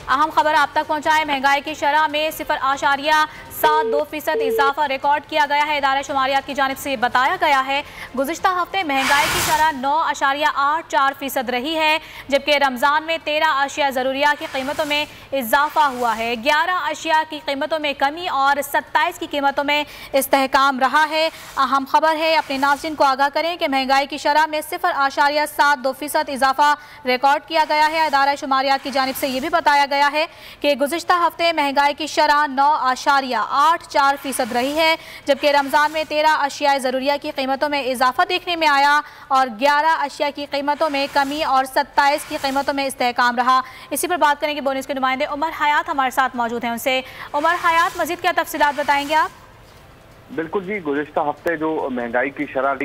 अहम खबर आप तक पहुंचाएं। महंगाई की शरह में 0.72% इजाफा रिकॉर्ड किया गया है। इदारा शुमारियात की जानिब से बताया गया है गुज़िश्ता हफ्ते महंगाई की शरह 9.84% रही है, जबकि रमज़ान में 13 अशिया ज़रूरिया की कीमतों में इजाफा हुआ है। 11 अशिया की कीमतों में कमी और 27 की कीमतों में इस्तेहकाम रहा है। अहम खबर है, अपने नाज़रीन को आगाह करें कि महंगाई की शरह में 0.72% इजाफा रिकॉर्ड किया गया है। इदारा शुमारियात की जानिब से ये भी बताया गया है कि गुज़िश्ता हफ्ते महंगाई की शरह 9.84% रही है, जबकि रमज़ान में 13 अशिया ज़रूरिया की कीमतों में इजाफा देखने में आया और 11 अशिया की कीमतों में कमी और 27 की कीमतों में इस्तेहकाम रहा। इसी पर बात करेंगे बोनिस के नुमाइंदे उमर हयात हमारे साथ मौजूद हैं। उनसे उमर हयात, मज़ीद क्या तफसीलात बताएंगे आप? बिल्कुल जी, गुज़िश्ता हफ्ते जो महंगाई की शरह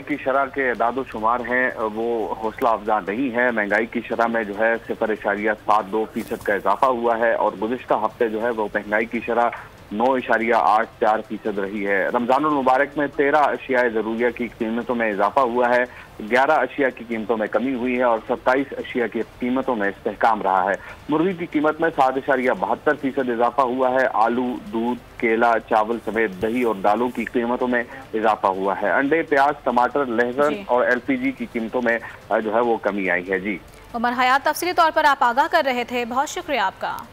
के एदाद शुमार हैं वो हौसला अफजा नहीं है। महंगाई की शरह में जो है 0.72% का इजाफा हुआ है और गुज़िश्ता हफ्ते जो है वो महंगाई की शरह 9.84% रही है। रमज़ानुल मुबारक में 13 अशिया ज़रूरिया की कीमतों में इजाफा हुआ है, 11 अशिया की कीमतों में कमी हुई है और 27 अशिया की कीमतों में इस्तेहकाम रहा है। मुर्गी की कीमत में 7.72% इजाफा हुआ है। आलू, दूध, केला, चावल समेत दही और दालों की कीमतों में इजाफा हुआ है। अंडे, प्याज, टमाटर, लहसुन और LPG की कीमतों में जो है वो कमी आई है। जी उमर हयात, तफसीली तौर पर आप आगाह कर रहे थे, बहुत शुक्रिया आपका।